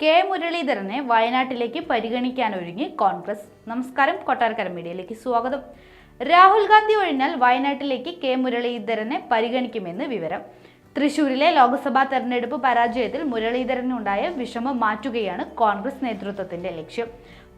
K മുരളീധരനെ വയനാട്ടിലേക്ക് പരിഗണിക്കാനൊരുങ്ങി കോൺഗ്രസ്. നമസ്കാരം, കൊട്ടാരക്കര മീഡിയയിലേക്ക് സ്വാഗതം. രാഹുൽ ഗാന്ധി ഒഴിഞ്ഞാൽ വയനാട്ടിലേക്ക് കെ മുരളീധരനെ പരിഗണിക്കുമെന്ന് വിവരം. തൃശൂരിലെ ലോക്സഭാ തെരഞ്ഞെടുപ്പ് പരാജയത്തിൽ മുരളീധരനുണ്ടായ വിഷമം മാറ്റുകയാണ് കോൺഗ്രസ് നേതൃത്വത്തിന്റെ ലക്ഷ്യം.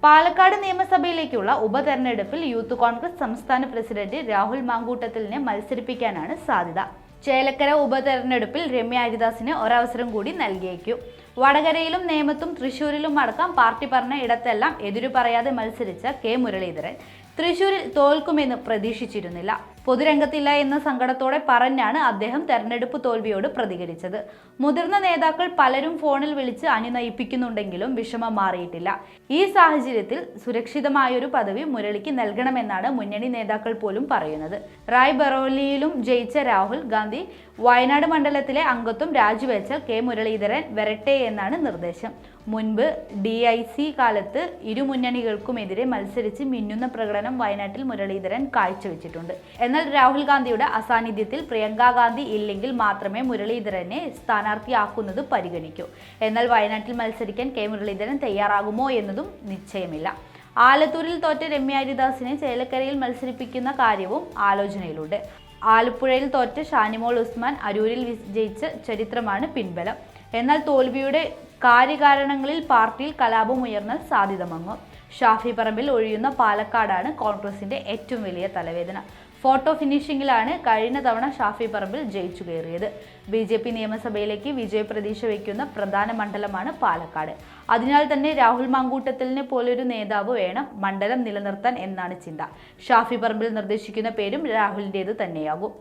പാലക്കാട് നിയമസഭയിലേക്കുള്ള ഉപതെരഞ്ഞെടുപ്പിൽ യൂത്ത് കോൺഗ്രസ് സംസ്ഥാന പ്രസിഡന്റ് രാഹുൽ മാങ്കൂട്ടത്തിലിനെ മത്സരിപ്പിക്കാനാണ് സാധ്യത. ചേലക്കര ഉപതെരഞ്ഞെടുപ്പിൽ രമ്യ ഹരിദാസിന് ഒരവസരം കൂടി നൽകിയേക്കും. വടകരയിലും നേമത്തും തൃശൂരിലും അടക്കം പാർട്ടി പറഞ്ഞ ഇടത്തെല്ലാം എതിരു പറയാതെ മത്സരിച്ച കെ മുരളീധരൻ തൃശൂരിൽ തോൽക്കുമെന്ന് പ്രതീക്ഷിച്ചിരുന്നില്ല. പൊതുരംഗത്തില്ല എന്ന സങ്കടത്തോടെ പറഞ്ഞാണ് അദ്ദേഹം തെരഞ്ഞെടുപ്പ് തോൽവിയോട് പ്രതികരിച്ചത്. മുതിർന്ന നേതാക്കൾ പലരും ഫോണിൽ വിളിച്ച് അനുനയിപ്പിക്കുന്നുണ്ടെങ്കിലും വിഷമം മാറിയിട്ടില്ല. ഈ സാഹചര്യത്തിൽ സുരക്ഷിതമായൊരു പദവി മുരളിക്ക് നൽകണമെന്നാണ് മുന്നണി നേതാക്കൾ പോലും പറയുന്നത്. റായ്ബറേലിയിലും ജയിച്ച രാഹുൽ ഗാന്ധി വയനാട് മണ്ഡലത്തിലെ അംഗത്വം രാജിവെച്ചാൽ കെ മുരളീധരൻ വരട്ടെ എന്നാണ് നിർദ്ദേശം. മുൻപ് DIC കാലത്ത് ഇരു മുന്നണികൾക്കുമെതിരെ മത്സരിച്ച് മിന്നുന്ന പ്രകടനം വയനാട്ടിൽ മുരളീധരൻ കാഴ്ചവെച്ചിട്ടുണ്ട്. എന്നാൽ രാഹുൽ ഗാന്ധിയുടെ അസാന്നിധ്യത്തിൽ പ്രിയങ്ക ഗാന്ധി ഇല്ലെങ്കിൽ മാത്രമേ മുരളീധരനെ സ്ഥാനാർത്ഥിയാക്കുന്നത് പരിഗണിക്കൂ. എന്നാൽ വയനാട്ടിൽ മത്സരിക്കാൻ കെ മുരളീധരൻ തയ്യാറാകുമോ എന്നതും നിശ്ചയമില്ല. ആലത്തൂരിൽ തോറ്റ രമ്യ ഹരിദാസിനെ ചേലക്കരയിൽ മത്സരിപ്പിക്കുന്ന കാര്യവും ആലോചനയിലുണ്ട്. ആലപ്പുഴയിൽ തോറ്റ ഷാനിമോൾ ഉസ്മാൻ അരൂരിൽ വിജയിച്ച ചരിത്രമാണ് പിൻബലം. എന്നാൽ തോൽവിയുടെ കാര്യകാരണങ്ങളിൽ പാർട്ടിയിൽ കലാപം ഉയർന്നാൽ സാധ്യത മങ്ങും. ഷാഫി പറമ്പിൽ ഒഴിയുന്ന പാലക്കാടാണ് കോൺഗ്രസിന്റെ ഏറ്റവും വലിയ തലവേദന. ഫോട്ടോ ഫിനിഷിംഗിലാണ് കഴിഞ്ഞ തവണ ഷാഫി പറമ്പിൽ ജയിച്ചു കയറിയത്. BJP നിയമസഭയിലേക്ക് വിജയപ്രതീക്ഷ വയ്ക്കുന്ന പ്രധാന മണ്ഡലമാണ് പാലക്കാട്. അതിനാൽ തന്നെ രാഹുൽ മാങ്കൂട്ടത്തിലിനെ പോലൊരു നേതാവ് വേണം മണ്ഡലം നിലനിർത്താൻ എന്നാണ് ചിന്ത. ഷാഫി പറമ്പിൽ നിർദ്ദേശിക്കുന്ന പേരും രാഹുലിൻ്റേത് തന്നെയാകും.